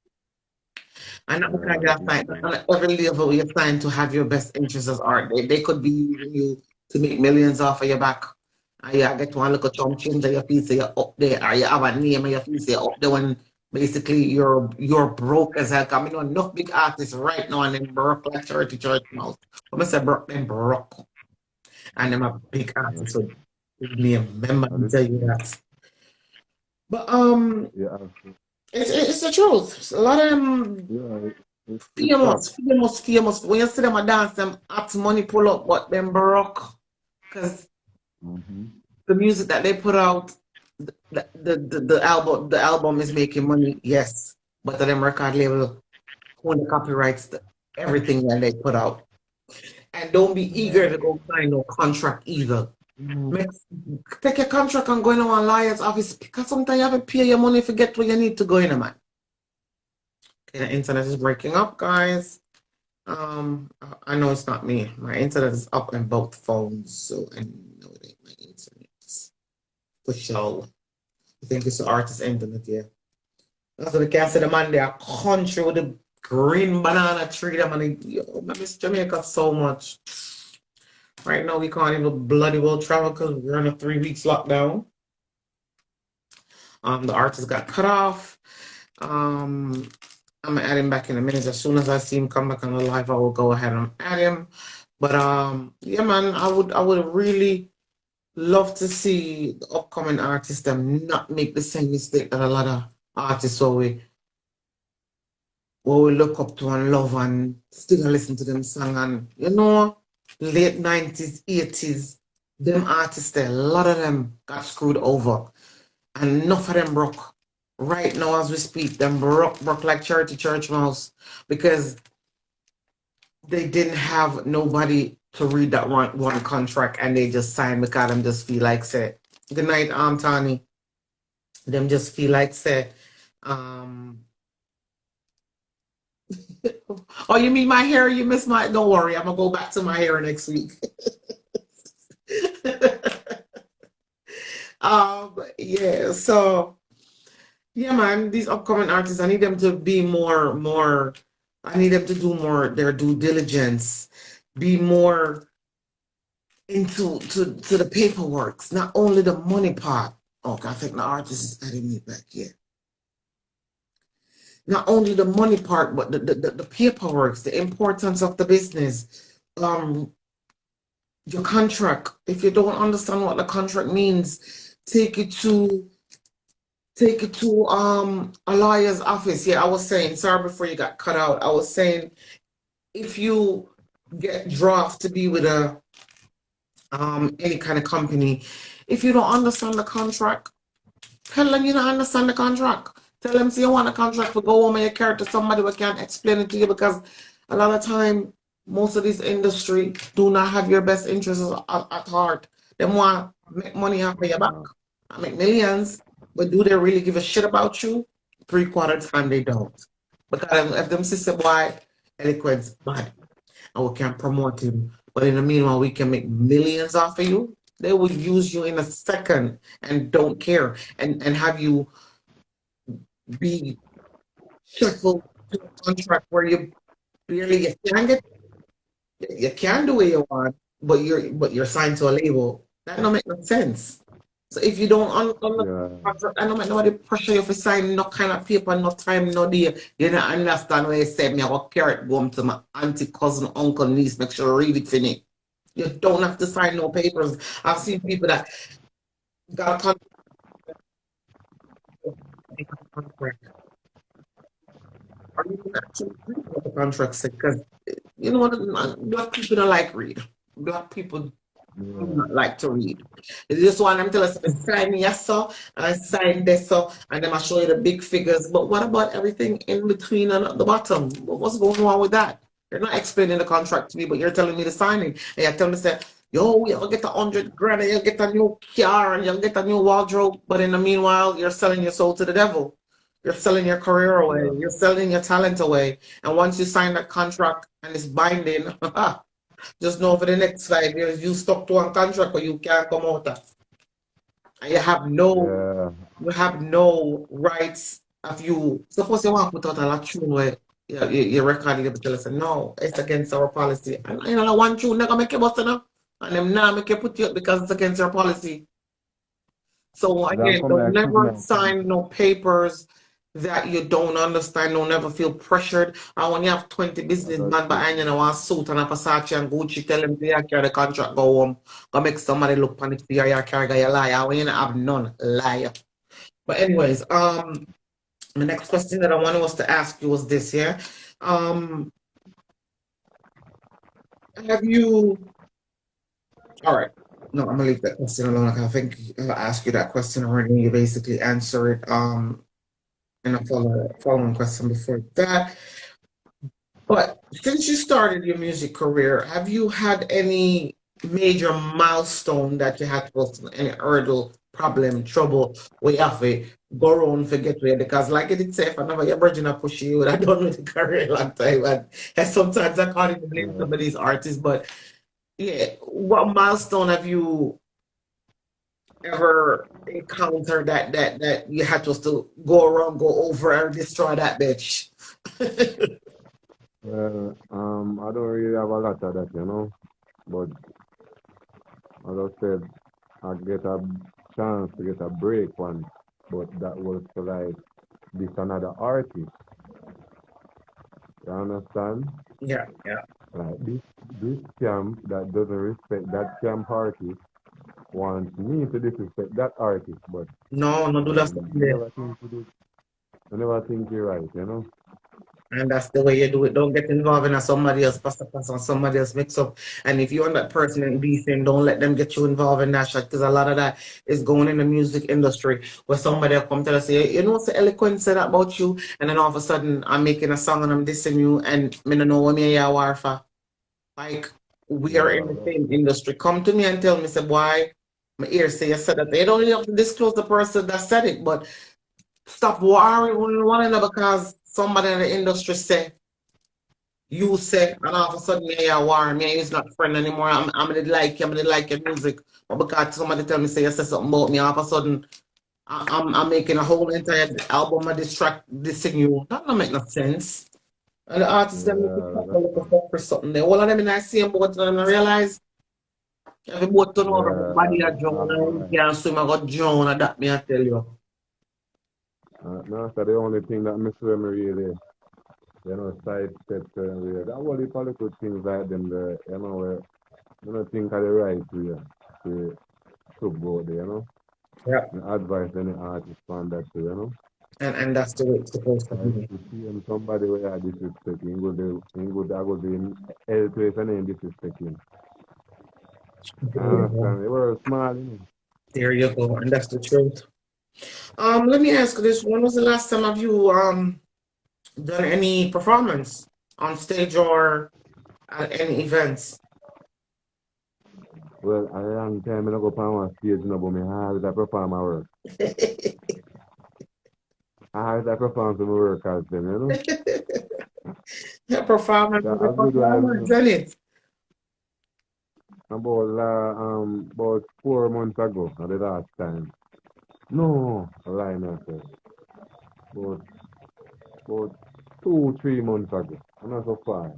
And not because Yeah, you're fine, at every level you're trying to have your best interests as art. They could be using you to make millions off of your back. And you get one look at chump change and your feel say you're up there, or you have a name and your feel say you're up there when basically you're broke as hell. I mean, enough big artists right now and then broke like church mouth. I'm gonna say broke them broke. And them a big artist, so big name. Remember to tell you that. But yeah, it's the truth. A lot of them yeah, it's famous, fact. famous. When you see them a dance, them act money pull up, but them broke. Because Mm-hmm. the music that they put out, the album is making money, yes. But them record label own the copyrights to everything that they put out. And don't be eager to go sign no contract either. Make, take your contract and go in a lawyer's office because sometimes you have to pay your money to get where you need to go in, man. Okay, the internet is breaking up, guys. I know it's not me. My internet is up on both phones, so I know it ain't my internet. For sure. I think it's the artist internet, yeah. That's what the cat said, the man there, country with the green banana tree, that man, yo, I miss Jamaica so much. Right now, we can't even bloody well travel because we're in a 3 weeks lockdown. The artist got cut off. I'm gonna add him back in a minute. As soon as I see him come back on the live, I will go ahead and add him. But yeah, man, I would really love to see the upcoming artists them not make the same mistake that a lot of artists we look up to and love and still listen to them song and late 90s, 80s, them artists there, a lot of them got screwed over. And enough of them broke. Right now, as we speak, them broke like church mouse because they didn't have nobody to read that one contract and they just signed because them just feel like say, good night, Tony. Them just feel like say, oh, you mean my hair? You miss my, don't worry, I'm gonna go back to my hair next week. Yeah, so yeah, man, these upcoming artists, I need them to be more, I need them to do more their due diligence, be more into to the paperwork, not only the money part. Oh, I think the artist is adding me back here. Not only the money part, but the paperwork, the importance of the business, your contract. If you don't understand what the contract means, take it to a lawyer's office. Yeah, I was saying, sorry before you got cut out. I was saying if you get draft to be with a any kind of company, if you don't understand the contract, tell them you don't understand the contract. Tell them say you want a contract to go home and you carry it to somebody who can explain it to you because a lot of time most of this industry do not have your best interests at heart. They want to make money off of your back. I make millions, but do they really give a shit about you? 3/4 time they don't. Because if them sister boy eloquence bad and we can promote him, but in the meanwhile we can make millions off of you, they will use you in a second and don't care and have you be shackled to a contract where you barely you can do what you want, but you're signed to a label. That don't make no sense. So if you don't contract, I don't make nobody pressure you for sign no kind of paper, no time, no day. You don't understand what I said. Me, I will carry it home to my auntie, cousin, uncle, niece, make sure read it for me. You don't have to sign no papers. I've seen people that got a contract. Or you can actually read what the contract said because you know what, black people don't like read. Black people do not like to read. They just want them to tell us sign yes sir and sign this sir and then I show you the big figures. But what about everything in between and at the bottom? What's going on with that? You're not explaining the contract to me, but you're telling me the signing. And you're telling me say, yo, you'll get 100 grand and you'll get a new car and you'll get a new wardrobe. But in the meanwhile, you're selling your soul to the devil. You're selling your career away. You're selling your talent away. And once you sign that contract and it's binding, Just know for the next 5 years, you stuck to one contract or you can't come out of. And Yeah. you have no rights of you. Suppose you want to put out a lot tune where your record label tell us, no, it's against our policy. And you know, one tune not gonna make you bust enough. And them now make you put you up because it's against our policy. So That again, come don't like never Superman. sign no papers that you don't understand. Don't never feel pressured. And when you have 20 That's businessmen it. behind you, a suit and a Versace and Gucci, tell them to carry the contract, go home, go make somebody look on it for your carry your liar. When you don't have none, liar. But anyways, the next question that I wanted was to ask you was this, yeah. Um, have you all right. No, I'm gonna leave that question alone. I think I asked you that question already. You basically answered it. And a following question before that. But since you started your music career, have you had any major milestone that you had to go through, any hurdle, problem, trouble, we have to go around forget where? Because like I did say, if I never your virgin I push you, I done with the career a long time. And sometimes I can't even blame Yeah. some of these artists. But yeah, what milestone have you ever encountered that you had to still go around, go over and destroy that bitch? Well, I don't really have a lot of that, you know. But as I said, I get a chance to get a break once, but that was for like this another artist. You understand? Yeah, yeah. Like this camp that doesn't respect that camp artist wants me to disrespect that artist, but No, no do that stuff you there. never think to do, you never think you're right, you know? And that's the way you do it. Don't get involved in a somebody else pass on somebody else mix up. And if you and that person in beefing, don't let them get you involved in that shit. Because a lot of that is going in the music industry where somebody will come tell us, you know what's the eloquent said about you? And then all of a sudden I'm making a song and I'm dissing you and me don't know what me a war for. Like we are in the Yeah, same industry. Come to me and tell me, say, why my ear say you said that. They don't even have to disclose the person that said it, but stop worrying one another because somebody in the industry say you say, and all of a sudden me a war, me is not friend anymore. I'm gonna like you, I'm gonna like your music. But because somebody tell me say you say something about me, all of a sudden I'm making a whole entire album of this track dissing you. That don't make no sense. And the artists them need to yeah, pop a look up for something there. All of them in that same boat and I realize every boat turn over, everybody a drown and you alright. can't swim, I got drown, and that me I tell you. No, so the only thing that miss me really, side steps and way. That was the political things like them, where you don't think of the right way to go there, Yeah. And advise any artist on that, And that's the way it's supposed to Like, be. to see somebody where I disrespect him, I go to him, hell place and then disrespect him. I There you go. understand. They were small, There you go. And that's the truth. Let me ask you this. When was the last time have you done any performance on stage or at any events? Well, a long time I don't go on one stage, but me always I perform my work. I always I perform some work as them. That performance So is a a good performance, while, isn't it? about 4 months ago, at the last time. No, a lie myself. About, about 2, 3 months ago. I'm not so far.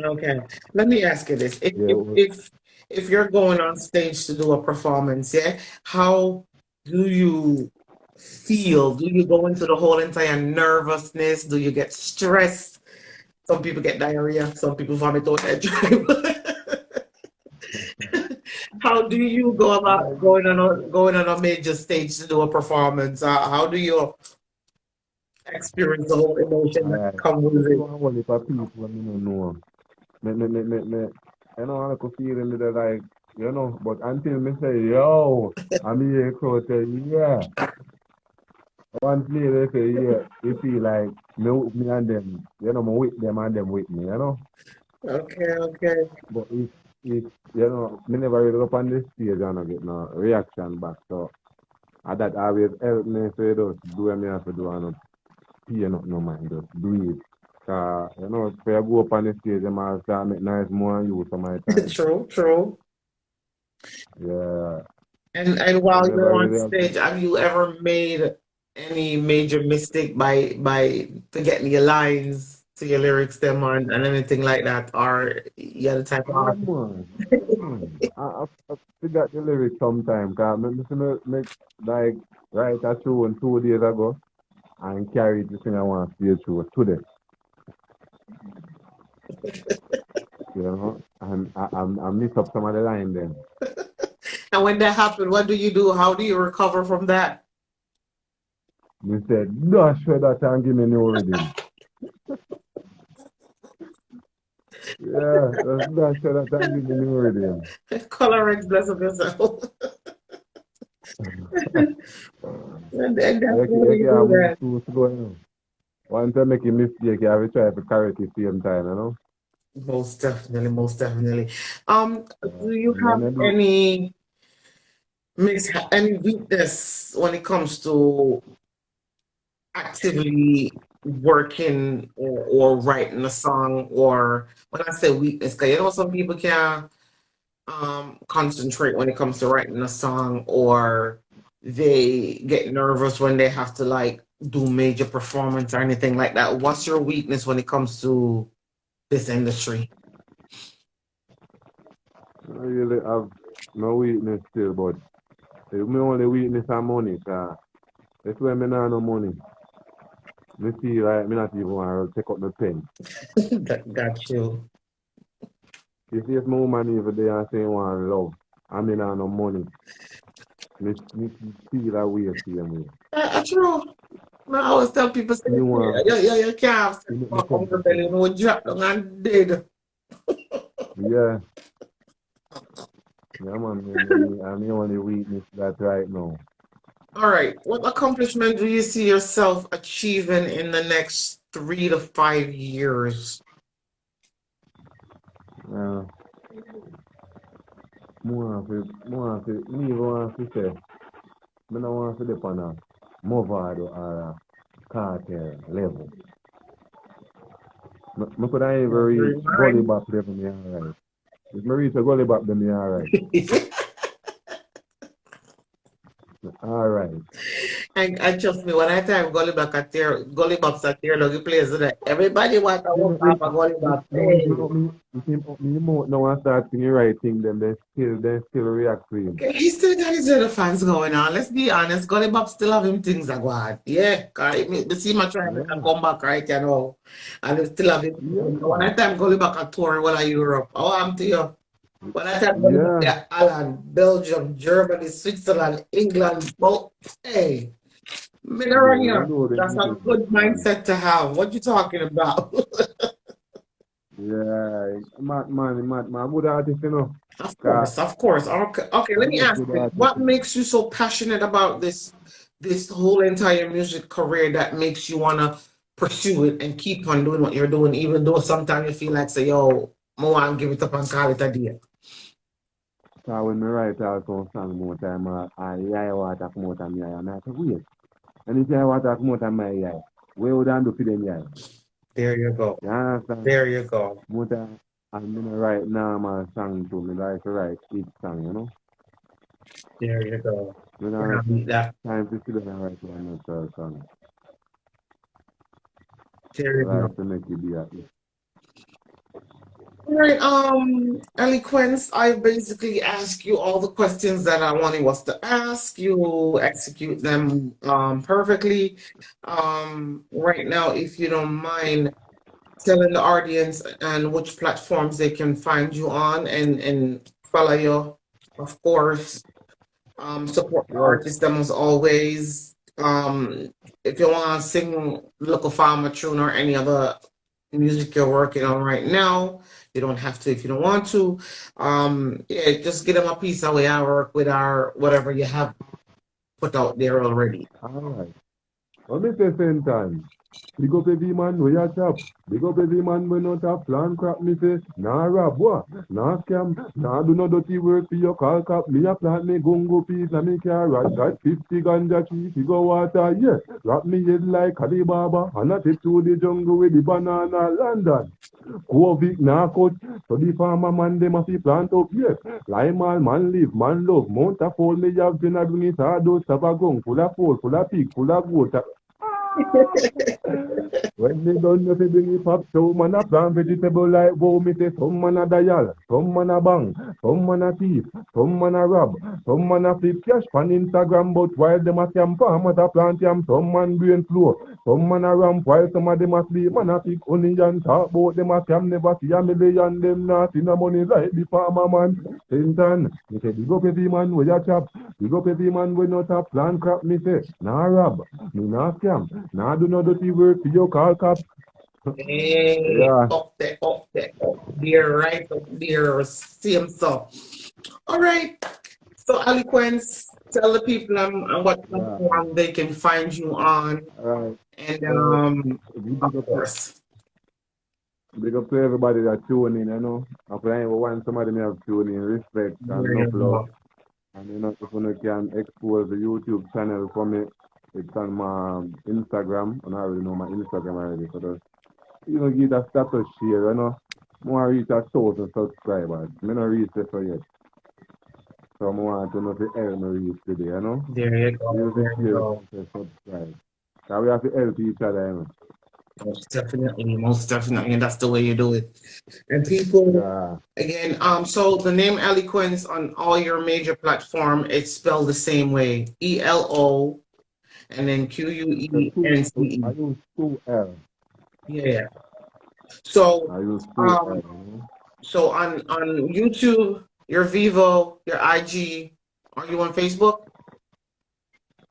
Okay. Let me ask you this. If Yeah, if if if you're going on stage to do a performance, yeah, how do you feel? Do you go into the whole entire nervousness? Do you get stressed? Some people get diarrhea, some people vomit out their drive. How do you go about going on a major stage to do a performance? How do you experience the whole emotion that alright. comes Me with see it? one whole heap of people when me no know. Me. I could feel in there like, but until me say, yo, I'm here crowd say, yeah. Once me they say, yeah, you feel like me and them, me with them and them with me. Okay, okay. But if me never really go up on the stage and I get no reaction back. So that always help me, so you just do what me have to do and not pay no mind, just do it. You know, if I go up on the stage, them all start make noise more than you some of the time. True. Yeah. And I while never you're on really have to. stage, have you ever made any major mistake by forgetting your lines to your lyrics them and anything like that? Or you're the type of Yeah, artist? man. Yeah, man. I forgot the lyrics sometime, because I make, like, write a tune 2 days ago and carry it to sing I want to stage show today, you know, and I miss up some of the line then. And when that happens, what do you do? How do you recover from that? Me said, dash for that and give me new rhythm. Yeah, that's dash for that and give me new rhythm. Color bless of yourself. And You definitely do can't move that. too slow, you know. Once I make a mistake, you have to try to correct it same time, you know. Most definitely, most definitely. Do you When have I do, any weakness when it comes to actively working or writing a song? Or when I say weakness, because you know some people can concentrate when it comes to writing a song, or they get nervous when they have to like do major performance or anything like that. What's your weakness when it comes to this industry? I really have no weakness still, but my only weakness is money, cause that's when I not no money. Me feel like me not even want to take up my pen. Got you. If my woman even there and say want love, I mean not no money. Me feel that way same way. True. I always tell people, say, Me want you can't have sex to make me for Uncle Belly, comfortable. no drop down and dead. Yeah, yeah man, I'm the only weakness that right now. All right. What accomplishment do you see yourself achieving in the next 3 to 5 years? Uh, me even want to say, me no want to dip on a Movado or a Carter level. Me could have even reach Very Gully mine. Bop level, me alright. If me reach a Gully Bop, then me alright. Alright. And trust me, when I time Gully Box at there, look place that everybody want to walk off a Gully Box. Hey. Me more now I start singing right thing, then they still react to him. Okay, he still got his other fans going on. Let's be honest. Gully Bob still have him things that go on. Yeah, cause me see my try make a Yeah, comeback right, you know. And he still have him. yeah, When I time Gully Back a tour all of Europe, how am to you? When I time Gully Back yeah. to Ireland, Belgium, Germany, Switzerland, England, both. Hey, me not run Yeah, you here. know the That's a business, good man. mindset to have. What you talking about? Yeah, man, good artist, you know. Of Cause course, of course. Okay, okay. I Let me make ask good you, artist, what you know. makes you so passionate about this whole entire music career that makes you wanna pursue it and keep on doing what you're doing, even though sometimes you feel like say, yo, I want to give it up and call it a day. Cause when me write out some song more time, I water come out of me eye, and I say, wait. And if I water come out of my eye, what would I do for them eye? There you go. You understand? There you go. More time, I'm gonna write normal song to me, like to write each song, you know? There you go. When I have Can't beat that. time to sit down and write one song, There I you go. like to make it be at least. All right, Eloquence, I basically asked you all the questions that I wanted was to ask. You execute them perfectly. Right now, if you don't mind telling the audience and which platforms they can find you on and follow you, of course. Support the Yes, artist them as always. If you want to sing Local Farmer tune or any other music you're working on right now, you don't have to if you don't want to. Yeah, just get them a piece of way I work with our whatever you have put out there already. alright. What me say same time? Big up every man where you chop. Big up every man when not a plan crap me say. Nah rob boy, nah scam, nah do no dirty work for your call cap. Me a plant me gungo peas and me carrot. Got 50 ganja trees, he go water, yeah. Wrap me head like Alibaba and I take to the jungle with the banana London. COVID narcos, so the farmer man them a fi plant up, yes. Lime all man live, man love. Mount a fall me have been a bring it hard, those have a gun, full of fowl, full of pig, full of goat. When they done you fi bring it pop show, man a plant vegetable like wow, me say some man a dial, some man a bang, some man a thief, some man a rob, some man a flip cash on Instagram, but while them a scam farmers a plant yam, some man brain flow, some man a ramp while some of them a sleep, man a pick onion, talk about them a scam, never see a million, them not in a money like the farmer man. Satan, me say big up every man where you chop, big up every man where not a plant crap, me say, nah rob, me nah scam, nah do no dirty work for your call cap. Hey, Yeah. up there, right up there, same stuff. All right. So, Eloquence, tell the people on what platform they can find you on, Alright. and Big of course. up to everybody that tune in, you know. After I want somebody may have tune in, respect and There you enough love. go. And you know, if you can expose the YouTube channel for me, it's on my Instagram, and I already know my Instagram already. So just, you know, give that status share, you know. More reach 1,000 subscribers. Me not reach that for yet. So I want to know if you help me reach today, you know. There you go. Use There the you share go. and subscribe. So we have to help each other, you know. Most definitely, and that's the way you do it. And people, Yeah. again, so the name Eloquence on all your major platform, it's spelled the same way, ELO, and then QUENCE. I use 2L. Yeah. So, I use 2L. You know? so on YouTube, your Vivo, your IG, are you on Facebook?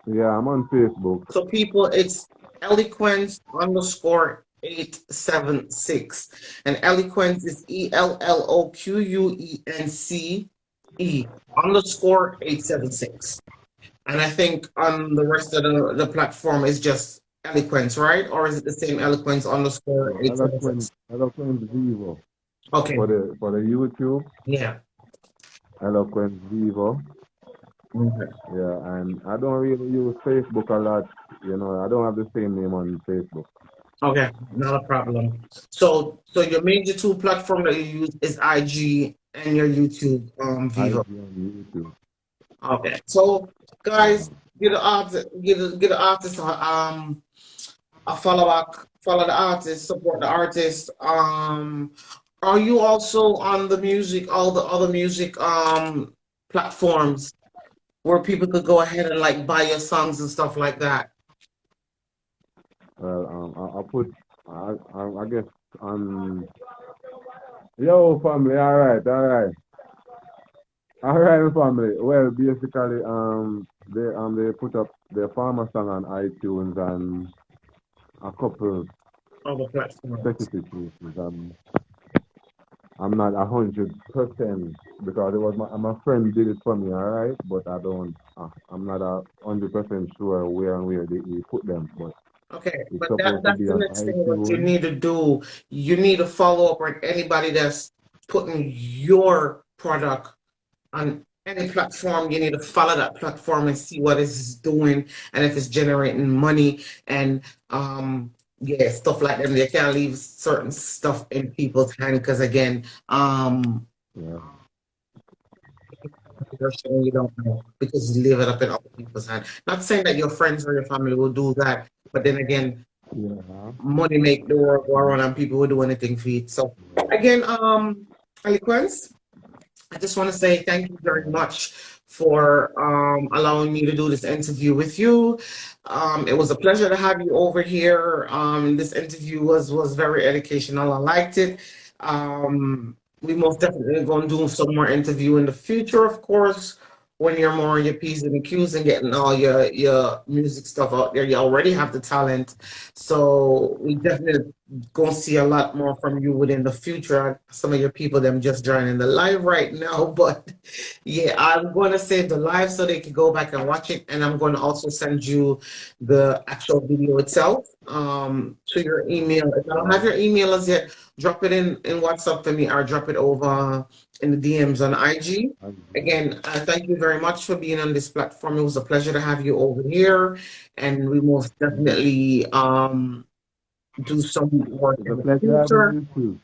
Yeah, I'm on Facebook. So people, it's Eloquence underscore 876. And Eloquence is ELLOQUENCE underscore 876. And I think on the rest of the platform is just Eloquence, right? Or is it the same Eloquence underscore 876? Eloquence Vivo. Okay. For the YouTube, Yeah. Eloquence Vivo. Okay. Yeah, and I don't really use Facebook a lot. You know, I don't have the same name on Facebook. Okay, not a problem. So your major two platform that you use is IG and your YouTube Vivo. IG on YouTube. Okay. So guys, get the artist get the artist a follow the artist, support the artist. Are you also on the music, all the other music platforms where people could go ahead and like buy your songs and stuff like that? Well, I guess yo family, all right, family. Well, basically, they put up their farmer song on iTunes and a couple Other platforms. specific places. I'm not 100% because it was my friend did it for me, all right. But I'm not 100% sure where and where they put them. But Okay, it's but supposed to that's be the on next thing what you iTunes. need to do. You need to follow up with anybody that's putting your product on any platform. You need to follow that platform and see what it's doing and if it's generating money and yeah, stuff like that. They can't leave certain stuff in people's hand because again, Yeah. you don't know because you leave it up in other people's hand. Not saying that your friends or your family will do that, but then again, Yeah. money make the world go around and people will do anything for it. So again, Eloquence, I just want to say thank you very much for allowing me to do this interview with you. It was a pleasure to have you over here. This interview was very educational. I liked it. We most definitely going to do some more interview in the future, of course, when you're more on your P's and Q's and getting all your music stuff out there. You already have the talent. So we gonna see a lot more from you within the future. Some of your people them just joining the live right now, but yeah, I'm gonna save the live so they can go back and watch it, and I'm gonna also send you the actual video itself to your email. If I don't have your email as yet, drop it in WhatsApp for me or drop it over in the DMs on IG. Again, thank you very much for being on this platform. It was a pleasure to have you over here, and we most definitely do some work It's in a the pleasure having future. you too.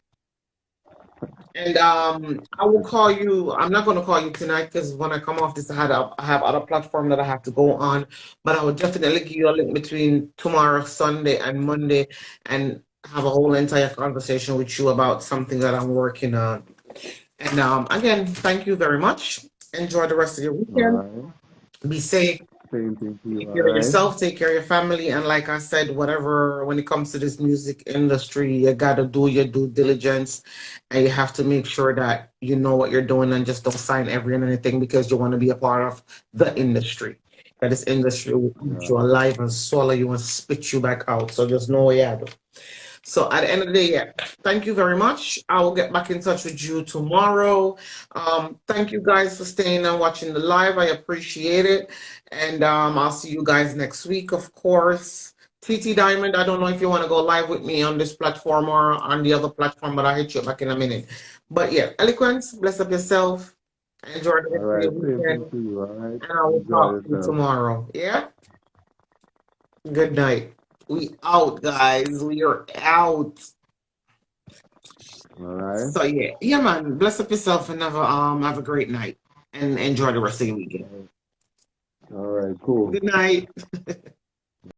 And I will call you. I'm not going to call you tonight because when I come off this, I have other platform that I have to go on. But I will definitely give you a link between tomorrow, Sunday, and Monday, and have a whole entire conversation with you about something that I'm working on. And again, thank you very much. Enjoy the rest of your All weekend. right. Be safe. Same thing to you. Take All care of right. yourself, take care of your family, and like I said, whatever, when it comes to this music industry, you gotta do your due diligence, and you have to make sure that you know what you're doing and just don't sign every and anything because you want to be a part of the industry. That this industry will eat Yeah. you alive and swallow you and spit you back out. So just know what you have. So at the end of the day, yeah, thank you very much. I will get back in touch with you tomorrow. Thank you guys for staying and watching the live. I appreciate it. And I'll see you guys next week, of course. TT Diamond, I don't know if you want to go live with me on this platform or on the other platform, but I'll hit you back in a minute. But yeah, Eloquence, bless up yourself. Enjoy the All rest of your right. Same thing weekend. to you. All right. And I will Enjoy talk to you yourself. tomorrow. Yeah? Good night. We out, guys. We are out. All right. So yeah, man. Bless up yourself and have a great night and enjoy the rest of your weekend. All right. Cool. Good night.